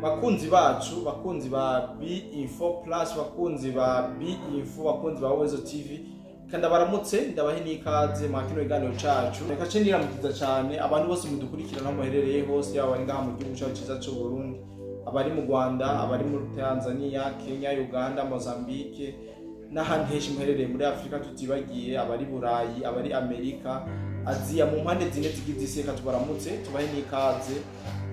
bakunzi bacu, bakunzi ba B-Info Plus, bakunzi ba B-Info, bakunzi ba Wezo TV, kandi baramutse ndabahe n'ikaze mu kino kiganiro cacu. Reka cenira mukiza cyane abantu bose mudukurikirana muherereye hose, yaba ari ngaha mu gihugu cyacu cyiza cyo Burundi, abari mu Rwanda, abari muri Tanzania, Kenya, Uganda, Mozambique n'ahandi henshi muherereye muri Afrika tutibagiye, abari Burayi, abari Amerika, Aziya, mu mpande zine zigize isi. Reka tubaramutse tubahe n'ikaze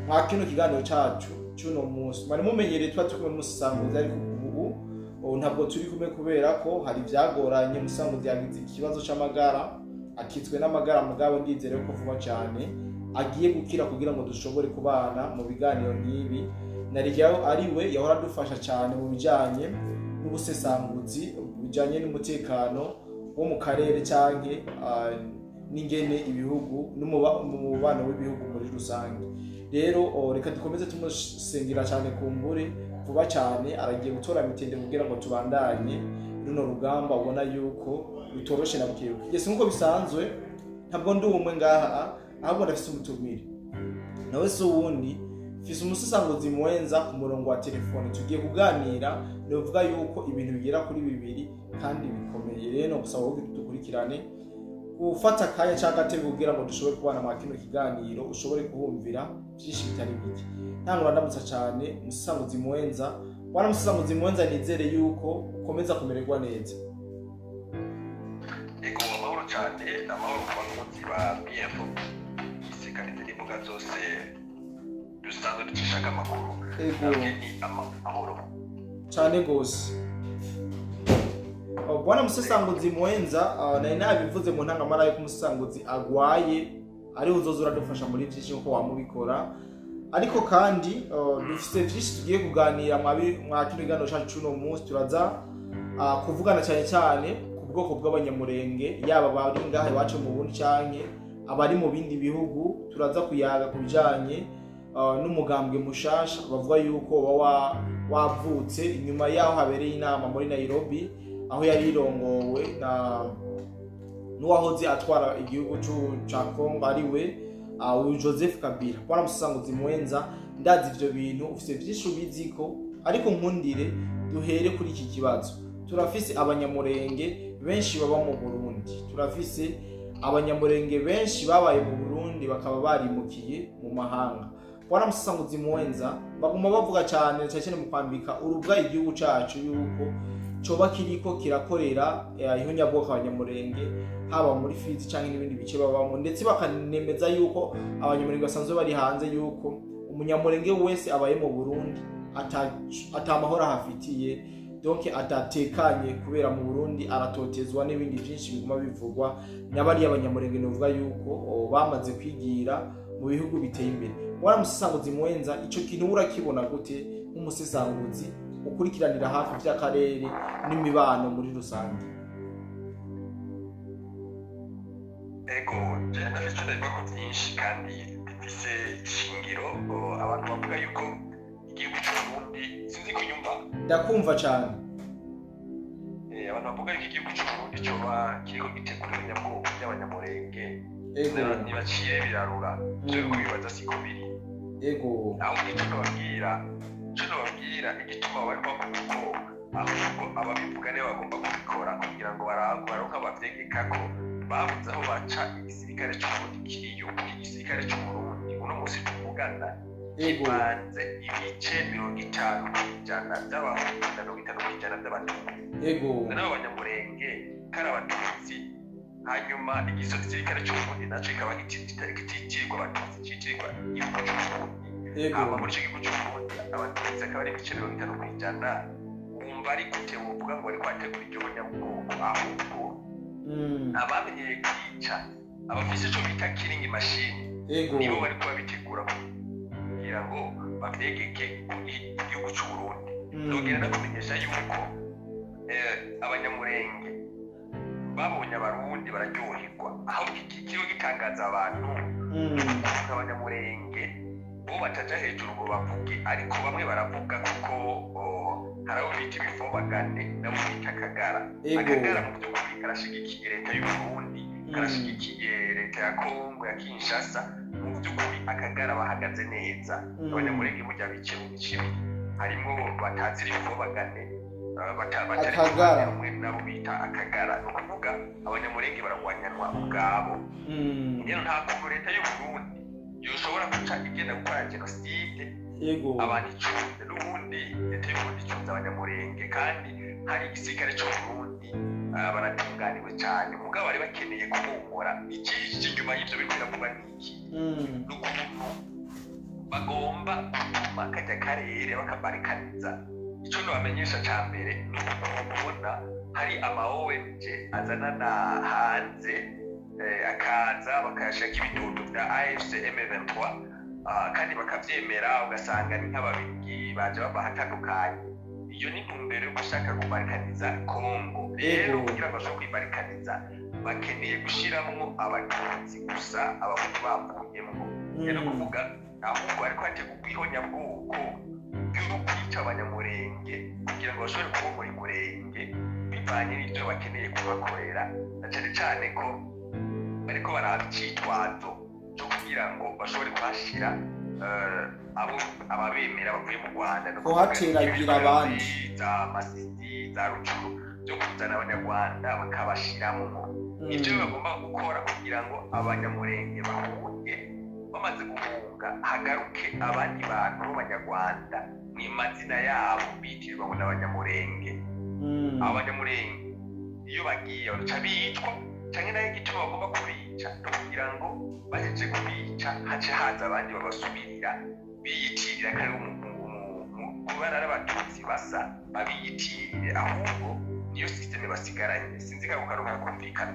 mu kino kiganiro cacu cyuno munsi. Mari mumenyereye twa turi mu Musanguzi, ariko ubu ntabwo turi kumwe kubera ko hari byagoranye. Musanguzi yagize ikibazo c'amagara, akitswe n'amagara, mugabo ndizere ko vuba cyane agiye gukira kugira ngo dushobore kubana mu biganiro nk'ibi. Narigiyeho ariwe yahora dufasha cyane mu bijanye n'ubusesanguzi, bijanye n'umutekano wo mu karere cyanke n'ingene ibihugu n'umubano w'ibihugu muri rusange. Rero reka dukomeze tumusengera cyane kumbure vuba cyane aragiye gutora mitende kugira ngo tubandanye runo rugamba ubona yuko rutoroshe na bukebuke. Yese nkuko bisanzwe ntabwo ndi umwe ngaha, ahubwo ndafise umutumire nawe so wundi fise umusesanguzi mwenza ku murongo wa telefone. Tugiye kuganira, novuga yuko ibintu bigera kuri bibiri kandi bikomeye. Rero gusaba ko dukurikirane ufata akanya cyangwa gatebe kugira ngo dushobore kubana mu kino kiganiro, ushobore kuhumvira byinshi bitari bike. Ntangura ndamutsa cyane umusesanguzi mwenza. Wana umusesanguzi mwenza, nizere yuko ukomeza kumererwa neza. Ego amahoro cyane, amahoro ku bakunzi ba BF isekanize n'imbuga zose dusanzwe dushaka amakuru. Ego ni amahoro cyane gose. Bwana musesanguzi mwenza, nari nabivuze mu ntangamara yo kumusesanguzi agwaye ari uzozura dufasha muri byinshi uko wamubikora, ariko kandi dufite byinshi tugiye kuganira mwa kino kiganiro cyacu cy'uno munsi. Turaza kuvugana cyane cyane ku bwoko bw'abanyamurenge, yaba bari ngaha iwacu mu Burundi canke abari mu bindi bihugu. Turaza kuyaga ku bijanye n'umugambwe mushasha bavuga yuko wavutse inyuma yaho habereye inama muri Nairobi, aho yari irongowe n'uwahoze atwara igihugu ca Congo ariwe Joseph Kabila. Bwana musesanguzi mwenza, ndazi ivyo bintu ufite byinshi ubiziko, ariko nkundire duhere kuri iki kibazo. Turafise abanyamurenge benshi baba mu Burundi, turafise abanyamurenge benshi babaye mu Burundi bakaba barimukiye mu mahanga. Bwana musesanguzi mwenza, baguma bavuga cyane cyane mu kwambika urubwa igihugu cacu yuko coba kiriko kirakorera ihonyabwoko abanyamurenge, haba muri Fizi canke n'ibindi bice babamo, ndetse bakanemeza yuko abanyamurenge basanzwe bari hanze yuko umunyamurenge wese abaye mu Burundi atamahoro hafitiye, donc atatekanye kubera mu Burundi aratotezwa n'ibindi byinshi biguma bivugwa n'abari abanyamurenge. Novuga yuko bamaze kwigira mu bihugu biteye imbere. Wara musesanguzi mwenza, ico kintu urakibona gute nk'umusesanguzi ukurikiranira hafi by'akarere n'imibano muri rusange? ego jenda ndafite ibibazo byinshi kandi bifise ishingiro. Abantu bavuga yuko igihugu cy'Uburundi, sinzi kunyumva? Ndakumva cyane. Abantu bavuga yuko igihugu cy'Uburundi cyoba kiriko gitegura ibinyabwoko by'abanyamurenge, ntibacire birarura byo kubibaza siko biri. Ego aho nababwira igituma bari bavuga ko ahubwo ababivuga nibo bagomba kubikora kugira ngo baronke abavyegeka ko babuze aho baca igisirikare cy'Uburundi kiriyo. Igisirikare cy'Uburundi uno munsi tuvugana kibanze ibice 50% by'abahutu na 50% by'abatutsi. Ego n'abo banyamurenge kari abatutsi, hanyuma igisirikare cy'Uburundi naco kikaba kitirirwa abatutsi, kitirirwa igihugu cy'Uburundi. Hama muri icyo gihugu cy'Uburundi abatutsi akaba ari ibice 50%. Wumva ari gute wovuga ngo bari kwategura iryo nyabwoko? Ahubwo abamenyeye kwica, abafise ico bita killing machine, nibo bari kubabitegura kugira ngo bavyegeke igihugu cy'Uburundi. Nogera ndakumenyesha yuko abanyamurenge babonye abarundi bararyoherwa, aho kikiyo gitangaza abantu abanyamurenge bo bataja hejuru ngo bavuge, ariko bamwe baravuga kuko hari abo bita ibifobagane nabo bita Akagara. Akagara mu by'ukuri karashigikiye leta y'Uburundi, karashigikiye leta ya Kongo ya Kinshasa. Mu by'ukuri akagara bahagaze neza abanyamurenge mujya bice mu bice harimo batazira ibivobagane batari umwe nabo bita akagara ni ukuvuga abanyamurenge baragwanyanwa ubwabo rero nta kuntu leta y'u Burundi yoshobora guca igenda gukora jenoside abantu icunze n'ubundi leta y'u Burundi icunze abanyamurenge kandi hari igisirikare cy'u Burundi baratunganiwe cyane mugabo bari bakeneye kubungura iki nyuma y'ibyo biri kuvuga n'iki n'ukuntu bagomba gutuma kajya karere bakabarikaniza icyo nabamenyesha cya mbere ni ukubona hari ONG azanana hanze akaza bakayashaka ibidodo bya AFC M23 kandi bakabyemera ugasanga ni nk'ababigi baje babahatandukanye iyo ni intumbero yo gushaka kubarikaniza Kongo rero kugira ngo bashobore kwibarikaniza bakeneye gushyiramo abatutsi gusa abahutu bavuyemo rero kuvuga ahubwo ariko hategurwa ihonyabwoko bwo kwica abanyamurenge kugira ngo bashobore kubomora umurenge bivanye n'ibyo bakeneye kubakorera na cyane cyane ko bariko baraba icyitwazo cyo kugira ngo bashobore kuhashyira ababemera bavuye mu Rwanda no kuhateragira abandi za Masisi za Rucuru byo kuzana abanyarwanda bakabashyiramo ibyo bagomba gukora kugira ngo abanyamurenge bahunge bamaze guhunga hagaruke abandi bantu b'abanyarwanda ni mazina yabo bitirirwa n'abanyamurenge abanyamurenge iyo bagiye baca bicwa cyangwa nayo igituma bagomba kubica kugira ngo baheje kubica hace haza abandi babasubirira biyitirira kare kubana n'abatutsi basa babiyitirire ahubwo niyo systeme basigaranye sinzi ko karuka kumvikana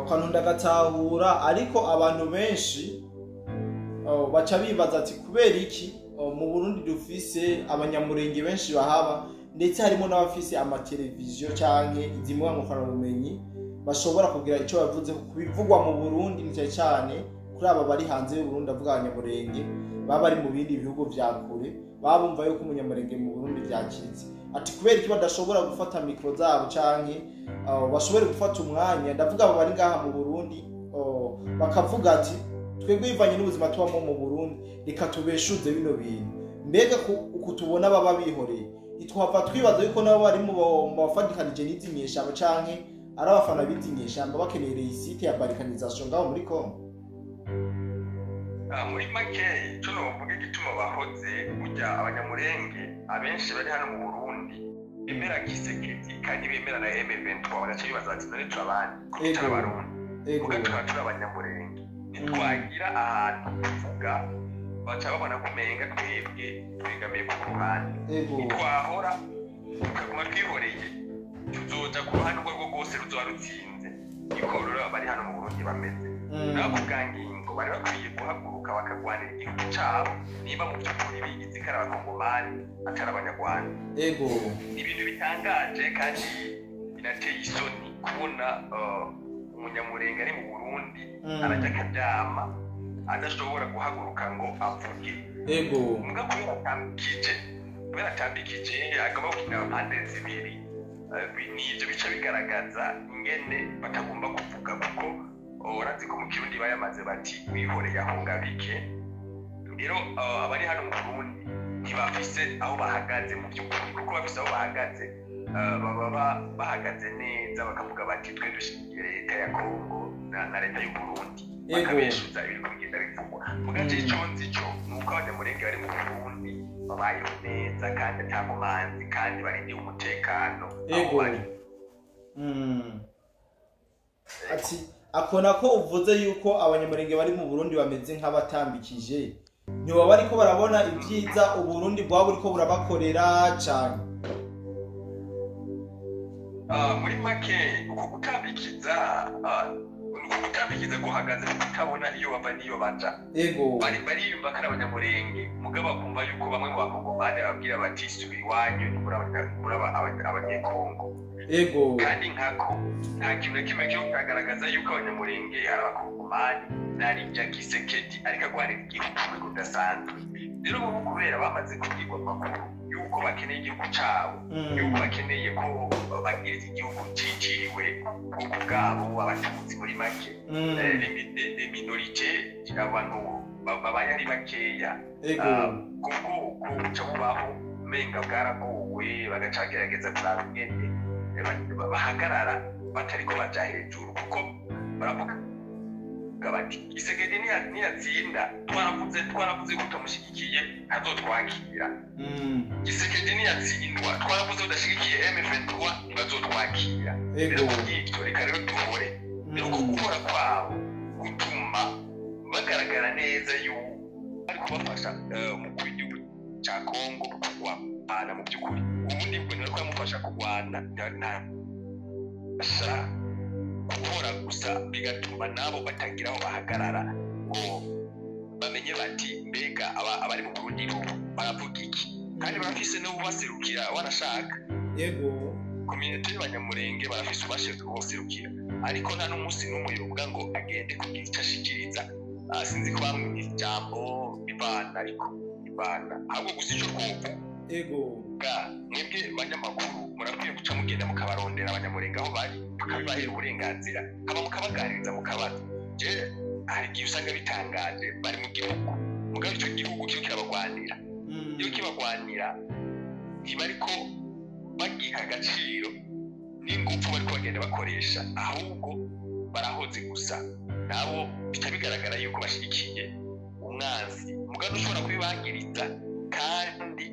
kantu ndagatahura ariko abantu benshi baca bibaza ati kubera iki mu Burundi dufise abanyamurenge benshi bahaba ndetse harimo n'abafise amateleviziyo canke izimwe ngukana ubumenyi bashobora kugira ico bavuze kubivugwa mu Burundi ni cyane kuri aba bari hanze y'u Burundi avuga abanyamurenge baba bari mu bindi bihugu vya kure babumva yuko umunyamurenge mu Burundi byakiritse ati kubera iki badashobora gufata mikro zabo canke bashobore gufata umwanya ndavuga aba bari ngaha mu Burundi bakavuga ati twebwe bivanye n'ubuzima tubamo mu Burundi reka tubeshuze bino bintu mbega uko tubona baba bihoreye itwapfa twibaza yuko nabo bari mu bafadikanije n'izinyeshamba canke ari abafana b'izinyeshamba bakeneye isite ya barikanisation ngaho muri Kongo muri make cyo novuga igituma bahoze kujya abanyamurenge abenshi bari hano mu Burundi bemera Kisekedi kandi bemera na M23 bagaca bibaza ati none turabandi kuko abarundi mugatura abanyamurenge nitwagira ahantu tuvuga baca babona kumenga twebwe twegamiye ku ruhande nitwahora tukaguma twihoreye tuzoja ku ruhande urwo rwose ruzoba rutsinze niko rero bari hano mu Burundi bameze nabo bwangingo bari bakwiye guhaguruka bakagwanira igihugu cyabo niba mu by'ukuri bigize ko ari abakongomani atari abanyarwanda ibintu bitangaje kandi binateye isoni kubona umunyamurenge ari mu Burundi arajya akaryama adashobora guhaguruka ngo avuge mbwa kubera atambikije agomba gukina impande zibiri n'ibyo bice bigaragaza ingene batagomba kuvuga kuko urazi ko mu Kirundi bayamaze bati wihoreye ahunga bike rero abari hano mu Burundi ntibafise aho bahagaze mu by'ukuri kuko bafise aho bahagaze baba bahagaze neza bakavuga bati twe dushigiye leta ya Kongo na leta y'u Burundi bakabeshuza ibiri kugenda bivugwa mu gace cyonzi cyo nuko abanyamurenge bari mu Burundi babayeho neza kandi atamumanzi kandi barindiye umutekano aho bari ati akona ko uvuze yuko abanyamurenge bari mu Burundi bameze nk'abatambikije ntiba bariko barabona ibyiza u Burundi bwabo buriko burabakorera cyane muri make uko gutambikiza guhagaze kutabona iyo bava niyo baja bariyumva ko ari abanyamurenge mugabo bakumva yuko bamwe mu bakongomani babwira bati subira iwanyu muri abanyekongo kandi nkako nta kintu na kimwe cyo kugaragaza yuko abanyamurenge ari abakongomani n'aribya Kisekedi ariko agwanira igihugu kudasanzwe rero bo kubera bamaze kubwirwa amakuru yuko bakeneye igihugu cyabo yuko bakeneye ko bagira igihugu cyiciriwe ubwabo abatutsi muri make les minorités abantu babaye ari bakeya kuko kuca bubaho menga bwaragowe bagacagerageza kuraba ingene bahagarara batariko baja hejuru kuko baravuga bati Tshisekedi niyatsinda twaravuze ko tumushyigikiye azotwakira Tshisekedi niyatsindwa twaravuze udashigikiye M23 ntibazotwakira rero kubw'ibyo reka rero duhore rero gukora kwabo gutuma bagaragara neza yuko ari kubafasha umukuru w'igihugu cya Kongo kurwana mu by'ukuri ubundi bwo ni ko yamufasha kurwana gukora gusa bigatuma nabo batagira aho bahagarara ngo bamenye bati mbega abari mu Burundi baravuga iki kandi barafise no baserukira wanashaka yego community y'abanyamurenge barafise ubashije kubaserukira ariko nta n'umunsi n'umwe yovuga ngo agende kugira icyo ashikiriza sinzi ko bamwe ijambo ibana ariko ibana ahubwo gusa icyo twumva yego mwebwe banyamakuru murakwiye guca mugenda mukabarondera abanyamurenge aho bari tukabibahera uburenganzira haba mukabaganiriza mukabaza je hari igihe usanga bitangaje bari mu gihugu mugabo icyo gihugu kiyo kirabagwanira iyo kibagwanira ntiba ariko bagiha agaciro n'ingufu bariko bagenda bakoresha ahubwo barahoze gusa nabo bica bigaragara yuko bashyigikiye umwanzi mugabo ushobora kubibangiriza kandi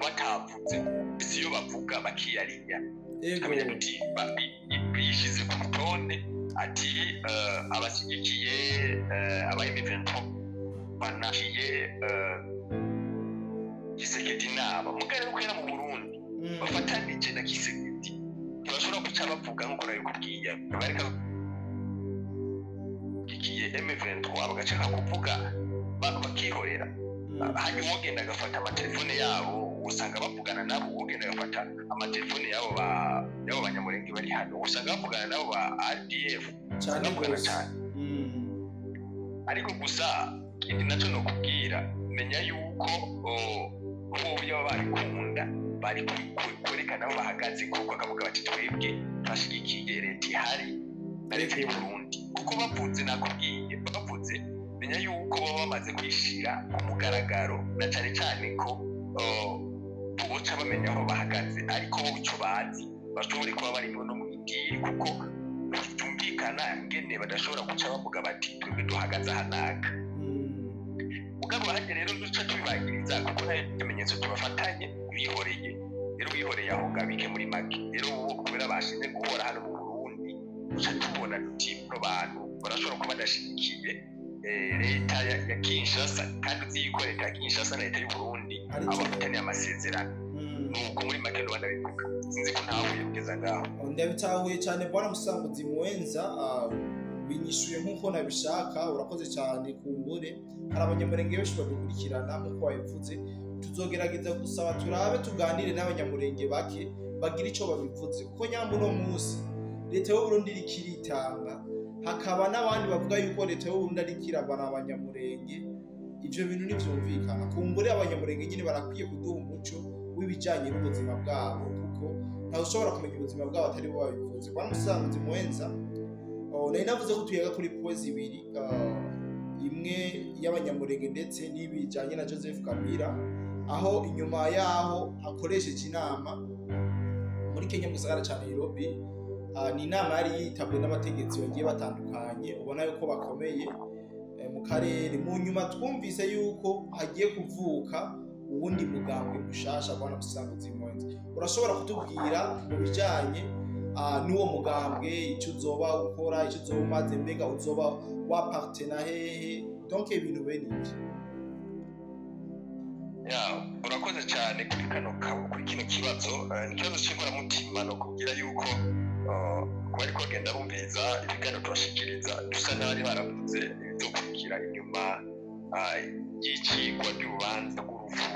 batavuze isi iyo bavuga bakiyarinya tukamenya tuti biyishize ku rutonde ati abashyigikiye aba M23 banashiye Tshisekedi naba mugabo kwera mu Burundi bafatanije na Tshisekedi ntibashobora guca bavuga nk'uko nabikubwiye bareka ikiye M23 bagacaka kuvuga bakihorera hanyuma ugenda agafata amatelefone yabo usanga bavugana nabo ugenda agafata amatelefone yabo banyamurenge bari hano usanga bavugana nabo ba RDF cyane cyane ariko gusa ikindi nacyo no kubwira menya yuko ubu baba barikunda bari kwerekana aho bahagaze kuko akavuga bati twebwe bashyigikiye leta ihari na leta y'u Burundi kuko bavuze nakubwiye bavuze menya yuko baba bamaze kwishira ku mugaragaro na cyane cyane ko boca bamenya aho bahagaze ariko bo icyo bazi bashobora kuba bari no mu idiri kuko bitumvikana ngene badashobora guca bavuga bati twebwe duhagaze ahanaka mugabo hajye rero duca tubibagiriza kuko nta bimenyetso tubafatanye bihoreye rero bihoreye aho ngabike muri make rero ubu kubera bashinze guhora hano mu Burundi duca tubona duti no bantu barashobora kuba badashigikiye leta ya Kinshasa kandi uziko leta ya Kinshasa na leta y'u Burundi abafitanye amasezerano nuko muri make Rwanda bivuga sinzi ko ntawe yabigeza ngaho ndabitahuye cyane bwana Musanguzi Mwenza binyishuye nk'uko nabishaka urakoze cyane kumbure hari abanyamurenge benshi badukurikirana nk'uko wabivuze tuzogerageza gusaba turabe tuganire n'abanyamurenge bake bagira icyo babivuze kuko nyambo no munsi leta y'u Burundi ikiritanga hakaba n'abandi bavuga yuko leta y'u Burundi ari kirabana abanyamurenge ivyo bintu nivyumvikana kumbure abanyamurenge nyine barakwiye kuduha umuco w'ibijanye n'ubuzima bwabo kuko ntawe ushobora kumenya ubuzima bwabo atari bo babivuze bwana Musanguzi Mwenza nari navuze ko tuyaga kuri poezi ibiri imwe y'abanyamurenge ndetse n'ibijanye na Joseph Kabila aho inyuma yaho akoresheje inama muri Kenya mu gisagara ca Nairobi ni inama yari yitabwe n'abategetsi bagiye batandukanye ubona yuko bakomeye mu karere mu nyuma twumvise yuko hagiye kuvuka ubundi mugambwe mushasha bwana Musanguzi Mwenza urashobora kutubwira mu bijanye n'uwo mugambwe icyo uzoba ukora icyo uzoba umaze mbega uzoba wapartena hehe donc ibintu bene ibyo urakoze cyane kuri kino kibazo ni ikibazo cy'inkoramutima no kubwira yuko bari kugenda bumviriza ibiganiro tubashikiriza dusa n'abari baravuze ibizokurikira inyuma y'ikigwa ry'urubanza rw'urupfu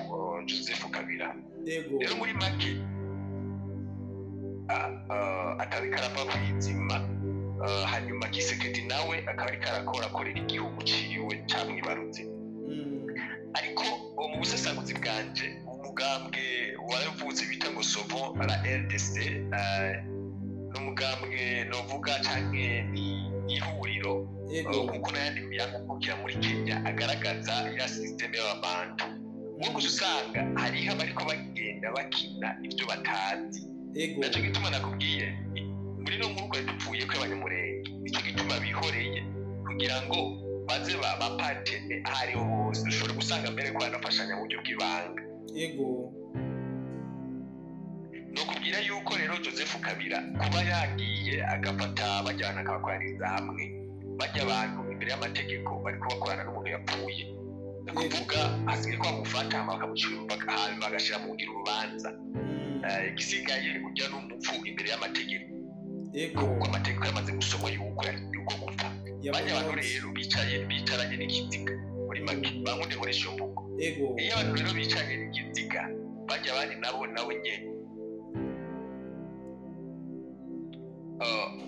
Joseph Kabila rero muri make akaba karava kwizima hanyuma Tshisekedi nawe akaba ari karakorera igihugu ciwe camwibarutse ariko mu busesanguzi bwanje umugambwe wavuze bita ngo Sovo la RDC n'umugambwe novuga canke ihuriro kuko n'ayandi muyamukira muri Kenya agaragaza ya systeme y'abantu nk'uko usanga hariho abariko bagenda bakina ibyo batazi naco gituma nakubwiye muri no nk'uko dupfuye kw'abanyamurenge nicyo gituma bihoreye kugira ngo baze bapatene ahariho hose ushobora gusanga mbere ko banafashanya mu buryo bw'ibanga nokubwira yuko rero Joseph Kabila kuba yagiye agafata bajyana akabakoraniza hamwe bajya abantu imbere y'amategeko bariko bakorana n'umuntu yapfuye kuvuga asigaye ko bamufata bakamucira bagashira mu ngiro urubanza igisigaye ujya n'umupfu imbere y'amategeko kuko amategeko yamaze gusoma yuko gupfa bajya abantu rero bicaranye n'ikiziga muri make bankunde muri shombuko iyo abantu rero bicaranye n'ikiziga bajya abandi nabo nyene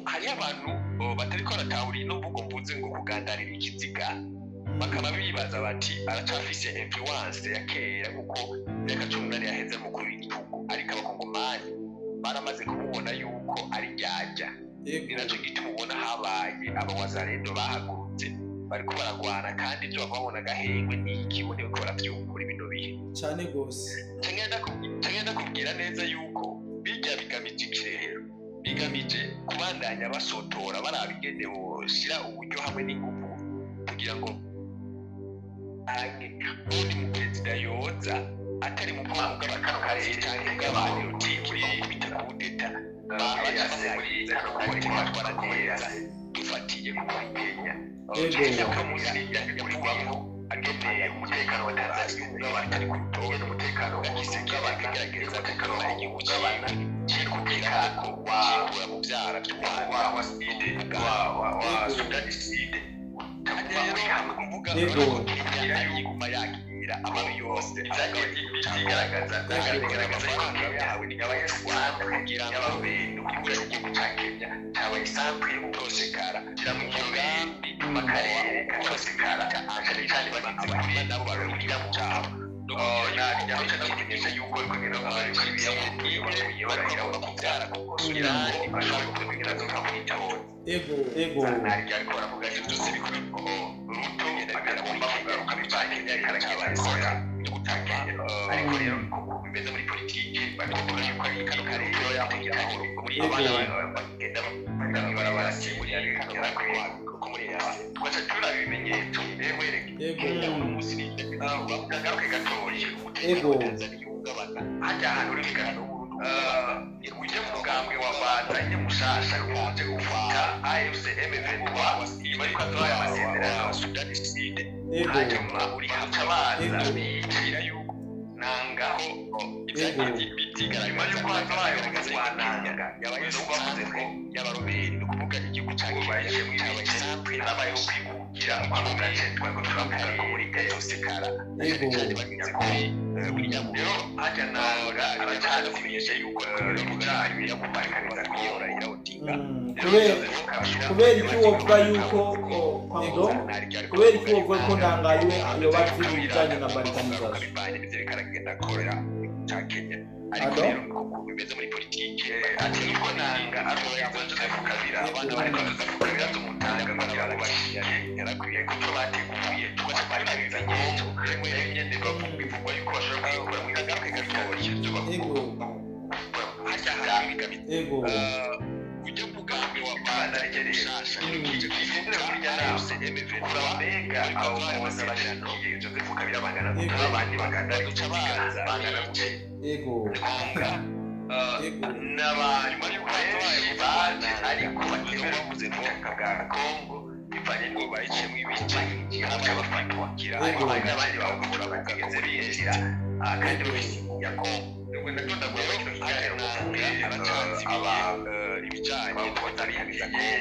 hariyo abantu batariko baratahura ino mvugo mvuze ngo kugandarira ikiziga bakaba bibaza bati aracafise influence ya kera kuko imyaka 18 yaheze umukuru w'igihugu ariko abakongomani baramaze kumubona yuko ari ryajya ni nacyo gituma ubona habaye abawazarendo bahagurutse bariko baragwana kandi ibyo babona gahengwe n'ikibone ko baravyumva bino bihe cyane gose tagenda kubwira neza yuko bijya bigamije ikirero bigamije kubandanya basotora barabigende boshira uburyo hamwe n'ingufu kugira ngo ubundi mu perezida yoza atari mu bwoko bw'abakano karere cyangwa bw'abantu muri bitakudeta babashyize muri politiki batwara neza dufatiye ku Kenya Kenya kamusi yakurirwamo ageneye umutekano wa Tanzania n'abantu ari kutowe n'umutekano w'agisenge bakagerageza umutekano w'igihugu cy'abana kikubwira ko wakura mu byara wa side wa Sudan side kuvuga yiguma yakira amabi yose bigaragaza ko yahawe n'abanyarwanda kugira ngo babene ukuri igihugu cya Kenya cyabaye isample yo gutosekara mu mugambi mu karere katosekara cyane bagize nabo barurira mu cyabo nabijya kumenyesha yuko kugera bari kwibiya mu gihe barahira bakubyara kuko irani bashobora kubigira zo muri cyabo ego nari ariko baravuga ibyo byose bikora ko ruto agomba kugaruka bivanye n'ikara cy'abayikorera cyo gutakenya ariko rero bimeze muri politiki bavuga yuko ari kano karere yamugira aho muri abana bagenda barabara muri ari kano ko muri yasi twacha tuna bimenyetso wereke umunsi bagaruke gatoye ego hajya ahantu uri bigano uje mugambwe wabazanye mushasha ukunze kuvuga AFCM23 bari kwatoya amasezerano Sudan side hanyuma uri hacabaza bitira yuko nangaho bitigaragara yuko hatoya umugwananga yabayeho bavuze ko yabaroberi no kuvuga igihugu cyangwa baje mu example n'abayeho kwikugira kwamuganje twako turavuga ko muri gayosekara kandi bagize ko buriya rero hajya nanga aracyari kumenyesha yuko umuganje yakumarikaniza kwiyora irawutinga kubera iki wovuga yuko kubera iki wovuga ko ntangaye iyo bazi ibijyanye na balkanization bikaragenda korera cya Kenya ariko rero ko bimeze muri politiki ati yuko nanga aroyaza Joseph Kabila abantu bariko Kabila tumutanga kugira ngo bashiyane yarakwiye kuko bateguye tubaje balkanization rimwe nyende bavuga ivuga yuko bashobora gukora mu kagaruke gatoya cyo bavuga hajya hari ego ujya mugambi wa bana regereshasha ikigenda muri yarose MV mbega abo bose bashikiye Joseph Kabila bangana n'abandi baganda bicabanza bangana guce ego n'abari muri benshi baje ariko bavuze n'ubutaka bwa Congo bivanye n'uko bayiciyemo ibice hamwe bafatwa kira ariko abandi bagakora bakageze biyezira kandi wese ya Congo nubwo ndakunda ngo ibijyanye n'abatariye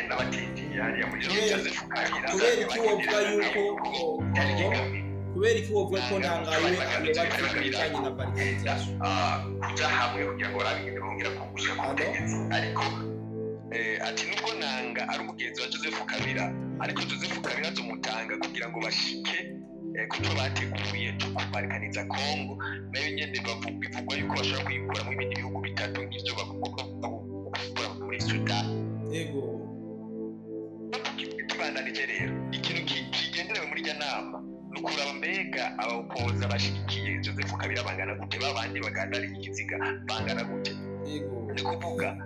n'abatindiye hariya muri Joseph Kabila kubera iki wovuga yuko kubera iki wovuga ko ntangaye iyo bazi ibijyanye na balkanization kujya hamwe kugira ngo barabigende bongera kugusha ku butegetsi ariko ati nubwo nanga ari umugenzi wa Joseph Kabila ariko Joseph Kabila tumutanga kugira ngo bashike kuko bateguye kumarikaniza Congo nayo nyende bivugwa yuko bashobora kuyikura mu bindi bihugu bitatu nk'ibyo bavuga muri Sudan mbega abapoza bashigikiye Joseph Kabila bangana gute babandi bagandariye ikiziga bangana gute ni kuvuga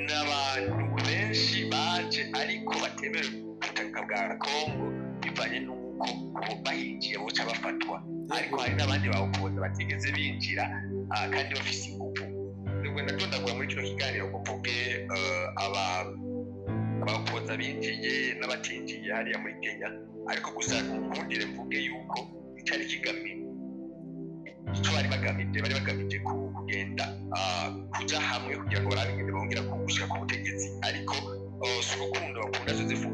n'abantu benshi baje ariko batemera ubutaka bwa Kongo bivanye n'uko bahinjiye boca bafatwa ariko hari n'abandi bapoza batigeze binjira kandi bafise ingufu nubwo ndakunda muri kino kiganiro kuvuge abapoza binjiye n'abatinjiye hariya muri Kenya ariko gusa nkundire mvuge yuko itari kigamije icyo bari bagamije kugenda kuja hamwe kugira ngo barabigende bongera kugushika ku butegetsi ariko si urukundo bakunda Joseph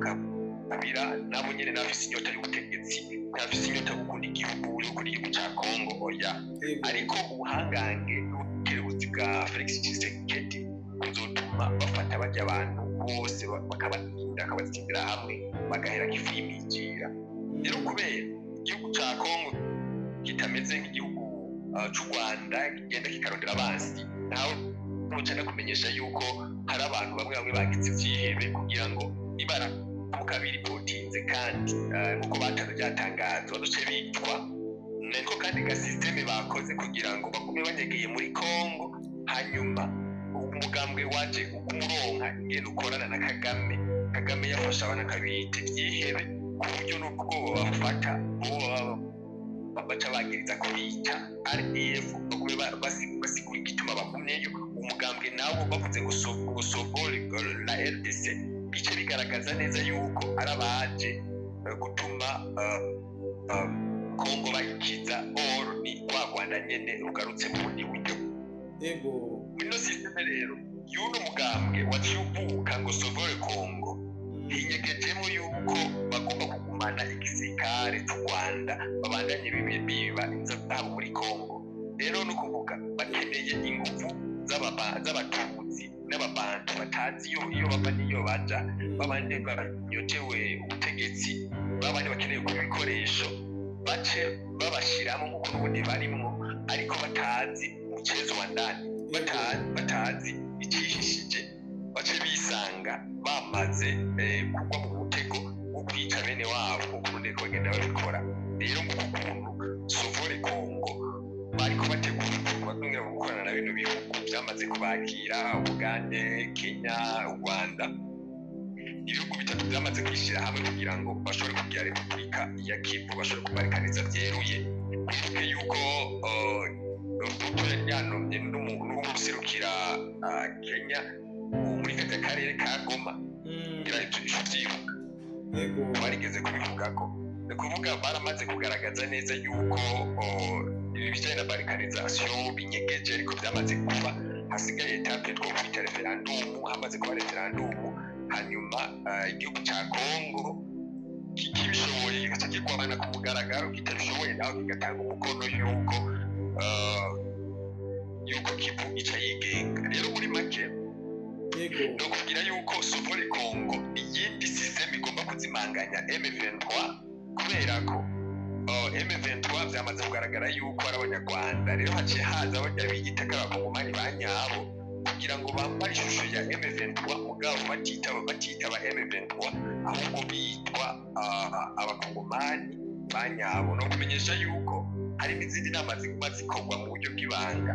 Kabila nabo nyene n'abafise inyota y'ubutegetsi n'abafise inyota yo gukunda igihugu cya Kongo oya ariko ubuhangange n'ubukerebutsi bwa Felix Tshisekedi buzotuma bafata bajya abantu bose bakabatsindira hamwe bagahera kifu y'imijira rero kubera igihugu cya Kongo kitameze nk'igihugu cy'u Rwanda kigenda kikarondera abansi naho mucana kumenyesha yuko hari abantu bamwe bagize ivyihebe kugira ngo ibara mu kabiri potinze kandi nkuko batanze byatangazwa duce bitwa niko kandi ga systeme bakoze kugira ngo bagume banyegeye muri Kongo hanyuma umugambwe waje ukumuronka ingene ukorana na Kagame yafasha abana kabite ivyihebe ku buryo n'ubwo bafata baca bagiriza kubica RDF bagume basigura igituma bagumyeyo umugambwe nawo bavuze ngo sobole la RDC bice bigaragaza neza yuko arabaje gutuma Kongo bayikiza or ni kwa Rwanda nyene rugarutse mu bundi buryo yego bino systeme rero yuno mugambwe wacyuvuka ngo sobole Kongo inyegejemo yuko bagomba kugumana igisirikare cy'u Rwanda babandanye biba inzabo muri Kongo rero no kuvuga bakeneye ingufu z'abatutsi n'ababantu batazi iyo bava n'iyo baja babandi banyotewe ubutegetsi babandi bakeneye kubikoresho bace babashiramo nk'uko n'ubundi barimwo ariko batazi umucezo wa ndani batazi icihishije bace bisanga bamaze kugwa mu mutego wo kwica bene wabo nk'uko n'ubundi bagenda babikora rero nk'ukuntu Sovore Kongo bariko bategura bakongera gukorana na bino bihugu byamaze kubakira Uganda, Kenya, Rwanda ibihugu bitatu byamaze kwishyira hamwe kugira ngo bashobore kugira Repubulika ya Kivu bashobore kubarikaniza byeruye kwibuke yuko urubuto yanomye n'umuntu w'umuserukira Kenya muri kajya karere ka Goma ngira icyo byibuka yego barigeze kubivugako ni kuvuga baramaze kugaragaza neza yuko ibijyanye na barikarizasiyo binyegeje ariko byamaze kuba hasigaye etape two kwita referandumu hamaze kuba referandumu hanyuma igihugu cya Kongo kibishoboye kigaca kirwana ku mugaragaro kitabishoboye naho kigatanga umukono yuko Kivu ica yigenga rero muri make no kugira yuko Sovore Kongo iyindi systeme igomba kuzimanganya M23 kubera ko M23 byamaze kugaragara yuko ari abanyarwanda rero haciye haza bajya biyita ko abakongomani ba nyabo kugira ngo bambare ishusho ya M23 mugabo batitaba M23 ahubwo bitwa abakongomani ba nyabo no kumenyesha yuko hari n'izindi nama ziguma zikorwa mu buryo bw'ibanga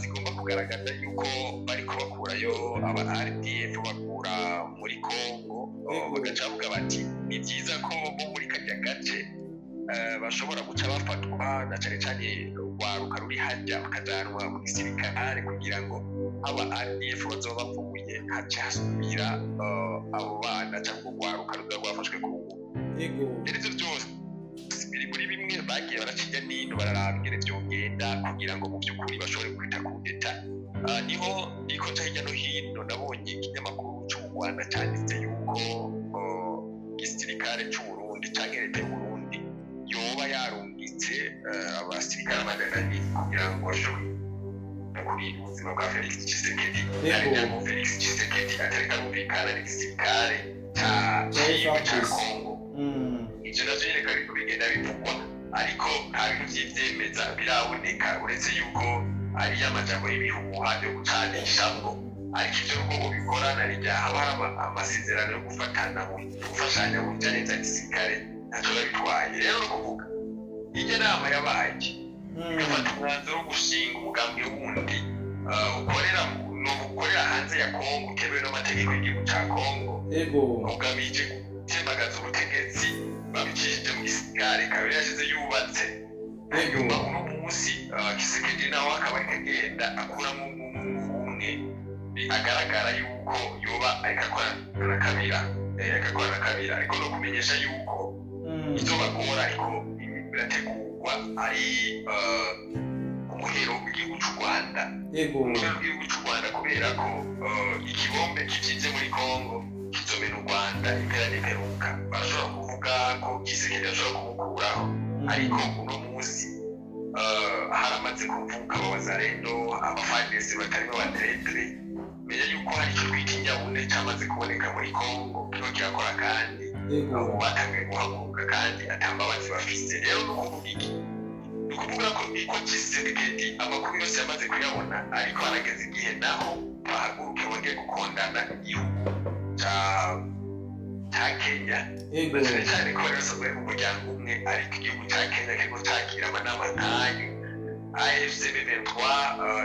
zigomba kugaragaza yuko bari kubakurayo aba RDF bakura muri Kongo bagaca bavuga bati ni byiza ko bo muri kajya gace bashobora guca bafatwa na cyane cyane urwaruka ruri hajya bakajanwa mu gisirikare kugira ngo aba RDF bazoba bapfuye haca hasubira abo bana cyangwa urwaruka rwafashwe ku ngufu ibyo byose biri muri bimwe bagiye baracijya n'ino bararaba ingene vyogenda kugira ngo mu by'ukuri bashobore kwita ku deta niho ikoca hirya no hino nabonye ikinyamakuru cy'u Rwanda cyanditse yuko igisirikare cy'u Burundi canke leta y'u Burundi yoba yarungitse abasirikare baganani kugira ngo bashobore kuri ubuzima bwa Felix Tshisekedi ariko Felix Tshisekedi atareka kumvikana n'igisirikare ca Kongo ivyo navyo nyene kandi bigenda bivugwa ariko nta bintu vy'ivyemeza biraboneka uretse yuko ari amajambo y'ibihuha byo gucanisha ngo ariko ivyo n'ubwo bikorana rijya haba amasezerano yo gufashanya mu bijanye n'igisirikare ntacyo bitwaye rero ni ukuvuga iyo nama yabaye igafata umwanzuro wo gushinga umugambi wundi ukorera hanze ya Kongo utemewe n'amategeko y'igihugu cya Kongo ugamije gutembagaza ubutegetsi babicishije mu gisirikare kabiri yashize yubatse hanyuma uno munsi Kisekedi nawe akaba agenda akuramo umwe agaragara yuko yoba ariko akora na kabira ariko no kumenyesha yuko icyo bakora ariko birategurwa ari umuhero w'igihugu cy'u Rwanda umuhero w'igihugu cy'u Rwanda kubera ko ikibombe kibyinze muri Kongo kizomena u Rwanda impera n'imperuka barashobora kuvuga ko Kisekedi ashobora kumukuraho ariko uno munsi haramaze kuvuka abazarendo abafandesi batarimo bateretere menya yuko hari icyo twita inyabune cyamaze kuboneka muri Kongo kiba kirakora kandi abo batangiye guhaguruka kandi atambabazi bafite rero ni ukuvuga iki ni ukuvuga ko iko Kisekedi amakuru yose yamaze kuyabona ariko harageze igihe naho bahaguruke bongeye gukundana igihugu cya Kenya cyane cyane ko barasohoye mu muryango umwe ariko igihugu cya Kenya kirimo cyakira amanama nk'ayo AFC M23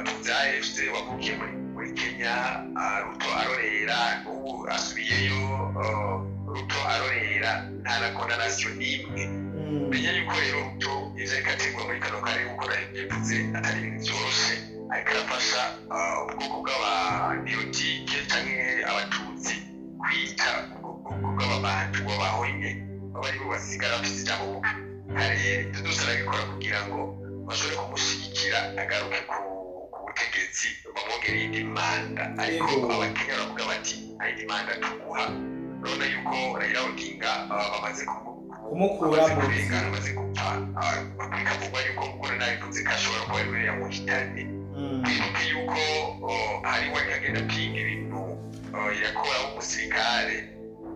tuzi AFC wavukiye muri Kenya Ruto arorera ubu asubiyeyo Ruto arorera nta na condamnation n'imwe menya yuko rero Ruto ivyo ikategwa muri kano kare gukora ibyivuze atari ibintu byoroshye ariko arafasha ubwoko bw'abaniyotike canke abatutsi kwita bw'abantu babahonye bari basigara bafite ijambo mu karere ibyo byose arabikora kugira ngo bashobore kumushyigikira agaruke ku butegetsi bamwongere indi manda ariko abakenya baravuga bati nta yindi manda tuguha urabona yuko Raila Odinga bamaze kumukuramo bamaze gupfa bikavugwa yuko gukora nabivuze ko ashobora kuba ari we yamuhitanye bibuke yuko hariho akagenda apinga ibintu yakora umusirikare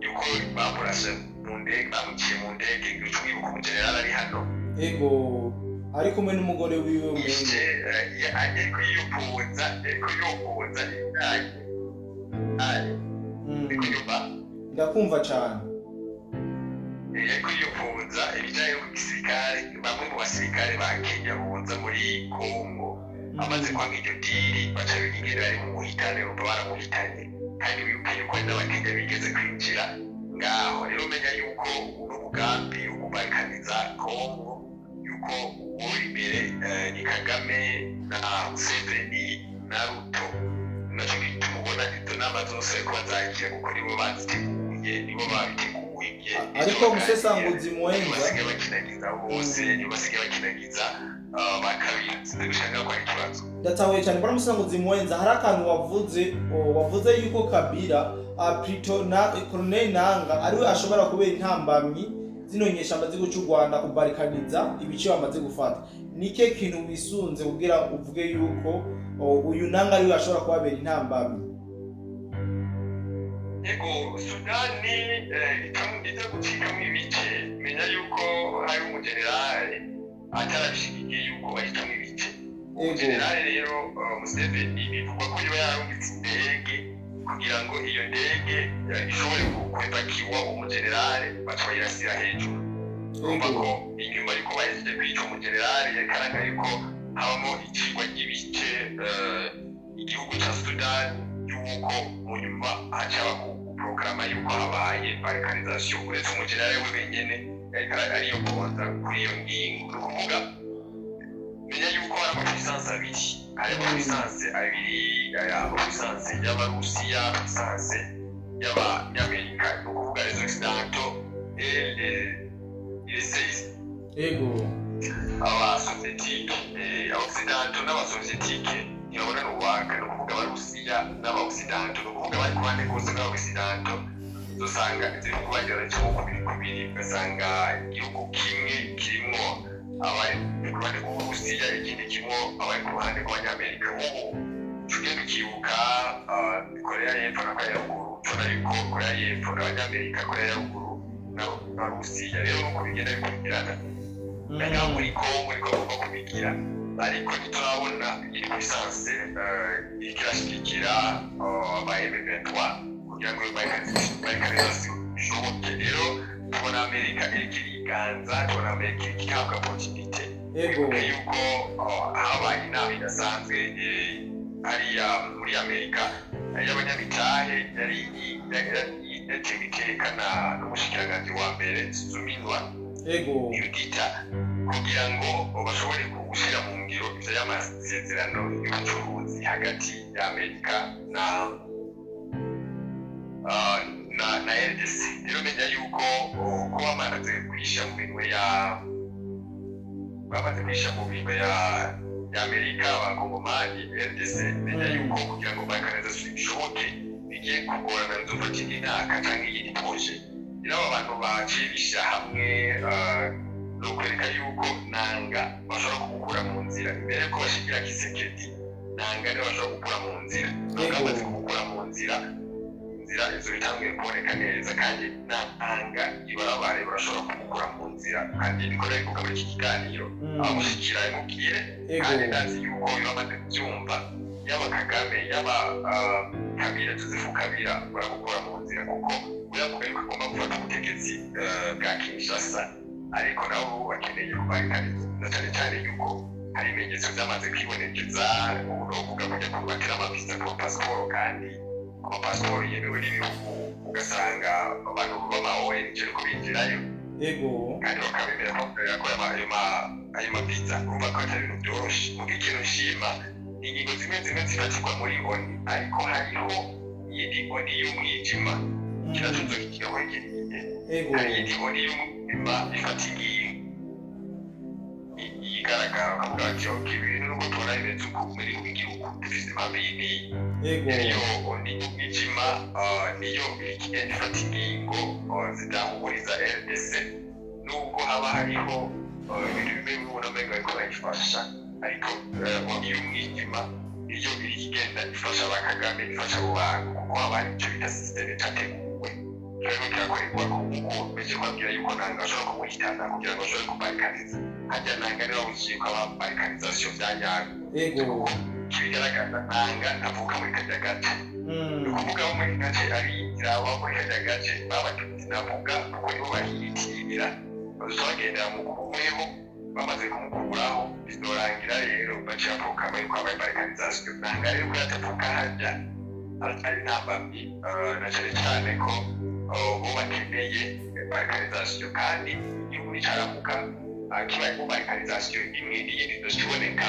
yuko bamurashe mu ndege bamuciye mu ndege ngo wibuka umujenerali ari hano ari kumwe n'umugore wiwe ariko yiyupuza ndakumva cyane ariko yiyupuza ibijyanye no gisirikare bamwe mu basirikare ba Kenya bunza muri Kongo amaze kwanga iryo diri baca bigera bari mu muhitane bumva baramuhitanye kandi wibuke yuko n'abakenya bigeze kwinjira ngaho rero umenya yuko uno mugambi wo kubarikaniza Kongo yuko uri imbere ni Kagame na Museveni na Ruto nacyo gituma ubona izo nama zose ko bazagira kuko nibo baziteguye nibo babiteguye ariko Musesanguzi Mwenza basigaye bakinagiza bose basigaye bakinagiza bakabinze gushaka ko ari ikibazo ndatahuye cyane mbona Musesanguzi Mwenza hari akantu wavuze yuko Kabila Prito na Colonel Nanga ariwe ashobora kubera intambamyi zino nyeshamba z'igihugu cy'u Rwanda kubarikaniza ibice bamaze gufata nike kintu wisunze kugira uvuge yuko uyu Nanga ariwe ashobora kubabera intambamyi yego Sudani itamugize gucika mu ibice menya yuko hari umujenerali atarabishigiye yuko bahita mu ibice umujenerali rero Museveni bivugwa ko yoba yarungitse indege kugira ngo iyo ndege ishobore kwepakiwa umujenerali batwayirasira hejuru urumva ko inyuma ariko bahejeje kwica umujenerali yerekana yuko habamo icigwa ry'ibice igihugu cya Sudani yuko mu nyuma hacaba guprograma yuko habaye balkanisation uretse umujenerali we wenyene ariyo konta kuri iyo ngingo ni ukuvuga menya yuko hari amapuissance abiri hari amapuissance abiri amapuissance y'abarusiya amapuissance y'abanyamerika ni ukuvuga les occidentaux et les séismes abasoviétique occidentaux n'abasoviétique ntibabona n'uwaka ni ukuvuga abarusiya n'abaoccidentaux ni ukuvuga bari ku ruhande rwose rw'abaoccidentaux dusanga ziri kubagera cyangwa kubiri ugasanga igihugu kimwe kirimo abari ku ruhande rw'uburusiya ikindi kirimo abari ku ruhande rw'abanyamerika ubu tujye tukibuka korea y'epfo na korea ya ruguru tubona yuko korea y'epfo n'abanyamerika korea ya ruguru n'abarusiya rero nuko bigenda bikurikirana naho muri Kongo niko bagomba kubigira ariko ntiturabona iyi puissance iriko irashigikira aba M23 kugira ngo balkanisation ishoboke rero tubona Amerika iriko ibiganza tubona amerika ihabwa opportunité Ego. yuko habaye inama idasanzwe hariya muri amerika y'abanyamitahe yari yatewe ikerekana n'umushikiranganji wa mbere Zuminwa Yudita kugira ngo bashobore gushyira mu ngiro ivyo y'amasezerano y'ubucuruzi hagati ya amerika na RDC. Rero menya yuko ko bamaze kwisha mu minwe ya Amerika abakongomani RDC, menya yuko kugira ngo balkanization ishoboke bigiye kugorana bizofata imyaka canke iyindi proje. Rero abo bantu bacirisha hamwe no kwereka yuko nanga bashobora kugukura mu nzira imbere ko bashigira Kisekedi, nanga niyo bashobora gukura mu nzira bamaze kugukura mu nzira izo bitanguye kuboneka neza, kandi nanga ibarabare barashobora kumukura mu nzira, kandi bikora bivuga muri iki kiganiro abamushyikira imubwire, kandi ndazi yuko bamaze kubyumva, yaba Kagame yaba Kabila, Joseph Kabila baramukura mu nzira, kuko uravuga yuko agomba gufata ubutegetsi bwa Kinshasa, ariko nabo bakeneye kubarikaniza, na cyane cyane yuko hari ibimenyetso byamaze kwibonekeza, uvuga kujya kubatira amavisa ku pasiporo, kandi amapasiporo yemewe n'ibihugu ugasanga abantu b'ama-ONG ariko binjirayo, kandi bakabemera ko ayo mapizza, urumva ko atari ibintu byoroshye. Mu bw'ikintu nshima ingingo zimwe zifatirwa muri ONU, ariko hariho iyindi ONU y'umwijima kiratunze kigahwegeriye, hari iyindi ONU y'umwijima ifata ingingo igaragara ukavuga ati ibintu nubwo tubona bimeze uko muri buri gihugu dufite impamvu iyo ONU y'umwijima niyo igenda ifata ingingo zidahumuriza RDC, nubwo haba hariho ibintu bimwe bibona mbega ariko bayifasha, ariko ONU y'umwijima niyo igenda ifasha ba Kagame, ifasha abo bantu, kuko haba hari icyo bita systeme cyateguwe, rero kirakorerwa kuko beje kwabwira yuko nanga ashobora kumuhitana kugira ngo ashobore kubarikaniza, hajya nanga niba wuzuye ko ababarikanisation byanyago, kibigaragaza nanga ntavuka muri kajya gace, ni ukuvuga bo muri gace ari abo muri kajya gace babatutsi navuga kuko nibo bahiyitirira, bazogendera mu kumweho, bamaze kumukuraho bizorangira rero baciye apfukama yuko habaye barikanisation, nanga rero ko yatavuka hajya ari ntambamyi, na cyane cyane ko bo bakeneye barikanisation, kandi igihugu nicaramuka kibaye mu barikanisation imwe n'iyindi idashoboneka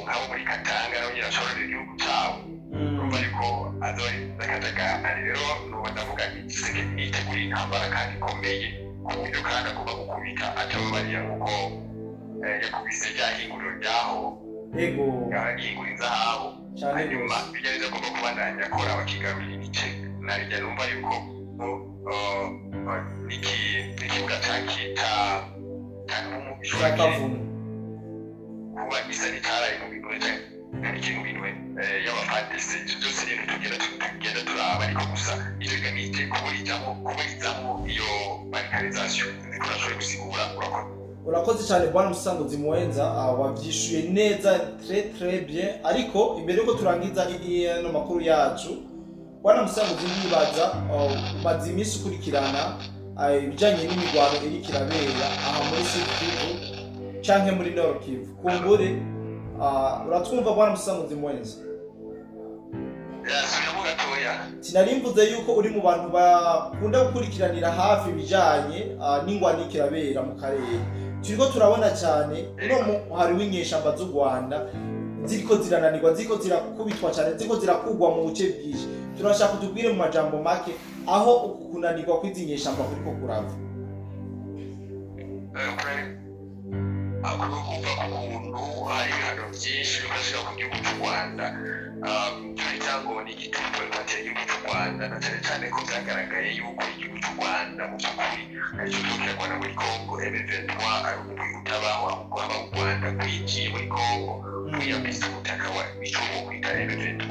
nk'abo muri Katanga nabo nyine bashobora igihugu cyabo, urumva yuko azori zakajagana. Rero nuba ndavuga nti Tshisekedi yiteguriye intambara kandi ikomeye, ku buryo kandi agomba gukubita atababariya kuko yakubise rya hinguriro ryaho yahingura inzahabu, hanyuma bigerageza agomba kubandanya akora bakigarurira ibice, narijya numva yuko n'ikibuga Kavumu kuba isa n'itaraye mu bintu kandi ikintu bintu y'abafandisi, ibyo byose rero tugenda turaba, ariko gusa ibyo bigamije kuburizamo iyo barikanisation niko nashoboye gusigura. Urakoze cyane bwana Musanguzi Muwenza, wabyishuye neza très bien, ariko imbere yuko turangiza no makuru yacu, bwana Musanguzi nibaza umaze iminsi ukurikirana ibijyanye n'imigwano iri kirabera aha muri Sud Kivu canke muri Nord Kivu, kumbure uratwumva bwana Musanguzi Muwenza? Sinari mvuze yuko uri mu bantu bakunda gukurikiranira hafi ibijyanye n'ingwano kirabera mu karere, turiko turabona cyane uno hari w'inyeshamba z'u Rwanda ziriko zirananirwa, ziriko zirakubitwa cyane, ziriko zirakugwa mu buce bwinshi. Turashaka kutubwire mu majambo make aho kunanirwa kw'izi nyeshamba kuriko kurava. Akuba ukuntu hari ibihano byinshi bikashyira ku gihugu cy'u Rwanda, cyangwa ni igitutu bateye igihugu cy'u Rwanda, na cyane cyane ko byagaragaye yuko igihugu cy'u Rwanda mu by'ukuri aricyo kirwana muri Congo, M23 ari umugwi utabaho, ahubwo haba u Rwanda kwinjiye muri Congo kwiyambisa ubutaka w'igihugu kwita M23.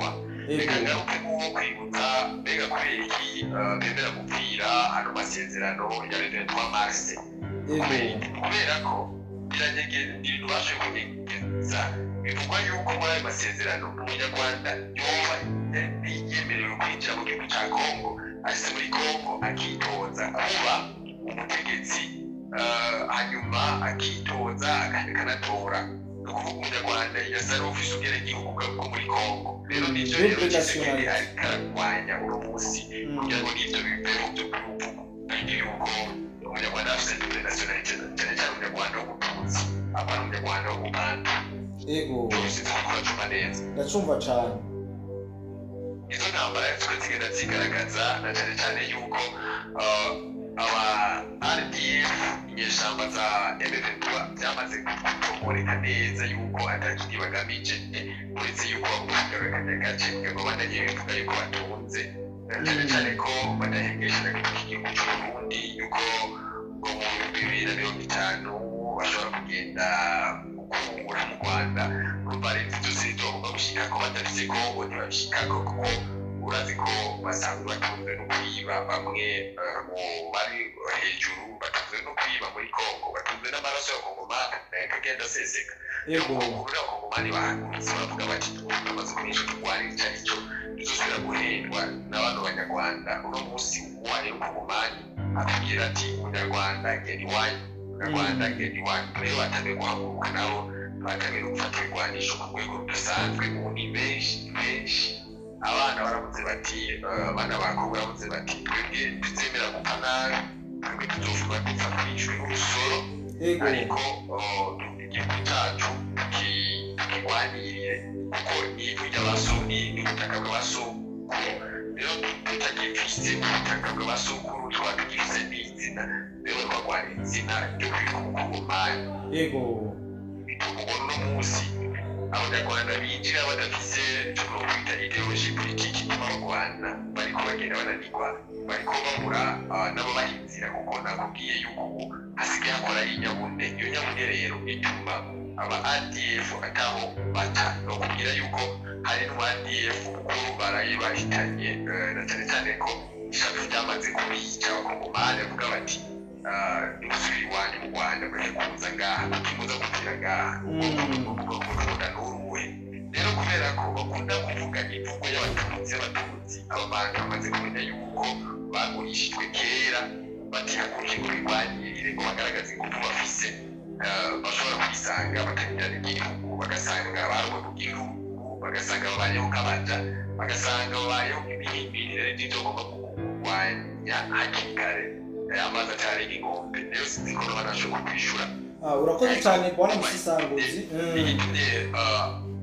Reka ngaruke nk'uwo kwibutsa mbega kubera iki bemera gupfira ano masezerano ya M23 Mars, kubera ko ibintu bashoboye kunyegeza, bivugwa yuko muri ayo masezerano umunyarwanda yoba yemerewe kwinjira mu gihugu cya Congo, ashyize muri Congo akitoza kuba umutegetsi hanyuma akitoza akanatora ni ukuvuga umunyarwanda yasa n'ufise ubwenegihugu bwo muri Kongo rero nivyo rero Tshisekedi ariko ararwanya uno munsi kugira ngo n'ivyo biveho vyo kuvuga yuko umunyarwanda afise double nationalité cyane cyane umunyarwanda w'umutunzi apana umunyarwanda w'umuganda ndacumva cane izo ntambara ziko zigenda zigaragaza na cyane cyane yuko aba RDF inyeshamba za M23 byamaze kutomoreka neza yuko atakiri bagamije uretse yuko bagaragaza gace ngo banagiye bivuga yuko batunze cyane cyane ko banahengesha igihugu cy'u Burundi yuko ngo mu 2050 bashobora kugenda gukura mu Rwanda urumva leta zose zitogomba gushika ko badafise Kongo ntibabishikako kuko urazi ko basanzwe batunzwe no kwiba bamwe mu bari hejuru batunzwe no kwiba muri Kongo batunzwe n'amaraso ya Kongomani akagenda aseseka yego kubera Kongomani bahagurutse bavuga bati twamaze kunisha turwanira icyo aricyo tuzosubira guhendwa n'abantu b'Abanyarwanda uno munsi uwari Kongomani akubwira ati umunyarwanda ngeni wanyu umunyarwanda ngeni wanyu rero batangiye guhaguruka nabo batangiye gufata ibigwanisho ku rwego rudasanzwe ubundi benshi abana baravuze bati abana bakobwa baravuze bati twebwe tuzemera gupfa nabi twebwe tuzovuga gupfa twishwe n'urusoro ariko igihugu cyacu tukigwaniriye kuko n'ivu ry'abasoni n'ubutaka bw'abasokuru rero tutagifise ubutaka bw'abasokuru tuba tugifise n'izina rero twagwanira izina ryo kwikukugumanya yego ubona uno munsi abanyarwanda binjira badafise tunokwita ideoloji politiki ituma mu Rwanda bariko bagenda bananirwa bariko babura nabo bahinzira kuko nakubwiye yuko hasigaye hakora inyabune iyo nyabune rero ituma aba ADF ataho bata no kugira yuko hari n'umu ADF mukuru baraye bahitanye na cyane cyane ko ishaka ryamaze kubica abakongomani bavuga bati nimusubira iwanyu mu Rwanda kuza ngaha mukimuza kugira ngaha ukunda n'uruwe rero kubera ko bakunda kuvuga imvugo y'abatutsi abo bantu bamaze kumenya yuko bagurishijwe kera batihaguruke ngo birwanire ngo bagaragaze ingufu bafise bashobora kwisanga bakagira igihugu bagasanga barwa mu gihugu bagasanga babayeho nk'abaja bagasanga babayeho nk'ibihimbirire n'ibyo bagomba kurwanya hakiri kare amazi atari igihombe rero sinzi ko banashobora kwishura urakoze cyane bwana musisanguzi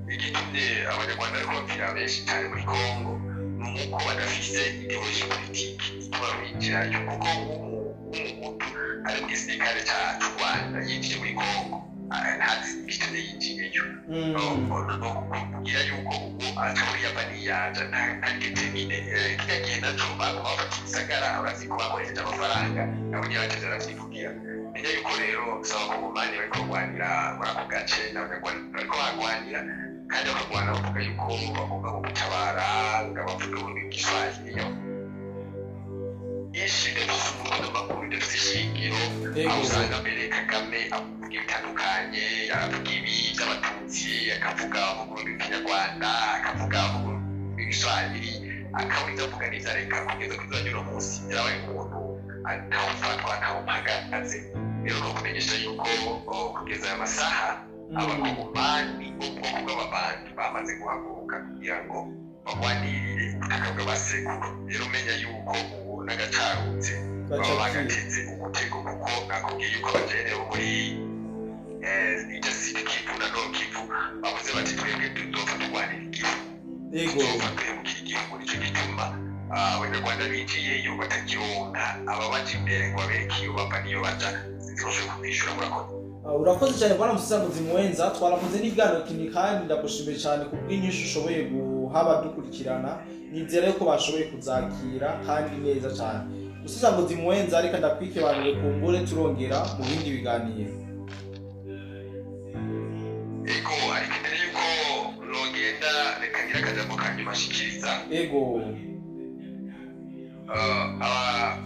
igitumye abanyarwanda ariko bapfira benshi cyane muri Kongo ni uko badafise ideoloji politiki ituma binjirayo kuko nk'umuhutu ari mu gisirikare cyacu Rwanda yinjiye muri Kongo ntazi igitune yinjiyeyo kugira yuko ubu aca muri Yabaniyaja ntagitemine kiriya gihe naco baguma bafata igisagara urazi ko bakoresheje amafaranga nabo ntibacaje aravyivugira menya yuko rero saba Kongomani bariko barwanira muri ako gace n'abanyarwanda bariko barwanira kandi bakagwana bavuga yuko bagomba gutabara ngo bavuge ubundi bw'Iswahili ishingiro ry'umuntu n'amakuru ndetse ishingiro aho usanga mbere Kagame avuga ibitandukanye aravuga ibi by'abatutsi akavuga ubundi bw'ikinyarwanda akavuga ubundi bw'Iswahili akaburiza avuga neza reka kugeza kuzajya uno munsi yarabaye umuntu ntawufatwa ntawumpagaze rero no kumenyesha yuko kugeza aya masaha abakongomani ubwoko bw'ababandi bamaze guhaguruka kugira ngo bagwanirire ubutaka bw'abasekuru rero umenya yuko ubu n'agacarutse baba bagateze umutego kuko nakubwiye yuko abajenewe muri iryo siti Kivu na Nord Kivu bavuze bati twebwe tuzopfa turwanira igihugu tuzopfa twemukira igihugu nicyo gituma abanyarwanda binjiyeyo batakironka ababaja imbere ngo babereke iyo bava n'iyo baja sinziroshoboye kubishyura murakoze urakoze cyane bwana musisanguzi muwenza twaramuze n'ibiganiro kinini kandi ndagushimiye cyane ku bw'inyishu ushoboye guhaba dukurikirana nizera yuko bashoboye kuzakira kandi neza cyane musisanguzi muwenza reka ndakwikibanire kumbure turongera mu bindi biganiro ego ariko mbere yuko nogenda reka ngira akajambo kanjye bashikiriza ego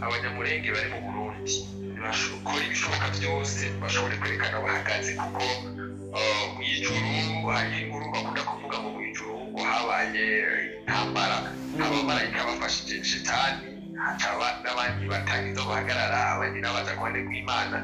abanyamurenge bari mu Burundi bashobora ibishoboka byose bashobora kwerekana bahagaze kuko mu ijuru hari inkuru bakunda kuvuga ngo mu ijuru ngo habaye intambara abamarayika bafashije shetani hakaba n'abandi batangiza guhagarara abandi n'abaza kuhane kw'Imana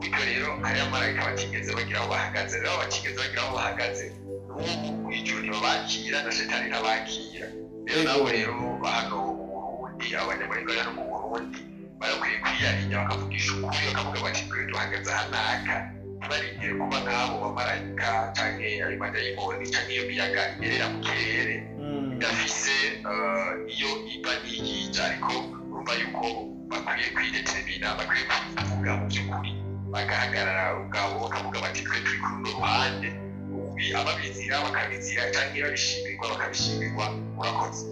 bityo rero hariya marayika batigeze bagira aho bahagaze rero batigeze bagira aho bahagaze n'ubu mw'ijuru ntibabakira na shetani ntabakira rero nabo rero hano mu Burundi abanyamurenganya no mu Burundi barakwiye kwiyarinya bakavugisha ukuri bakavuga bati twe duhagaze ahanaka ntibarindire kuba nk'abo bamarayika canke ayo madayimoni canke iyo miyaga igerera mu kirere idafise iyo iba n'iyija ariko urumva yuko bakwiye kwidetermina bakwiye kuvuga mu by'ukuri bagahagarara ubwabo bakavuga bati twe turi kuri runo ruhande ababizira bakabizira canke babishimirwa bakabishimirwa murakoze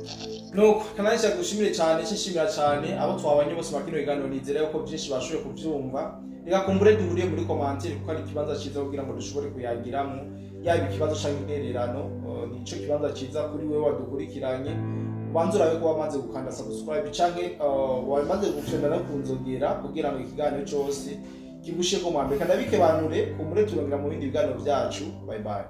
nuko kananishaka gushimire cyane nshimira cyane abo twabanye bose bakino biganiro nizere ko byinshi bashoboye kubyumva reka kumbure duhuriye muri commentaire kuko ari ikibanza cyiza kugira ngo dushobore kuyagiramo yaba ikibazo cyangwa intererano nico kibanza cyiza kuri wewe wadukurikiranye ubanza urabe ko wamaze gukanda subscribe canke wamaze gufenda no kunzogera kugira ngo ikiganiro cyose kigushe ko mwambere kandi abike banure kumbure turongera mu bindi biganiro byacu bye bye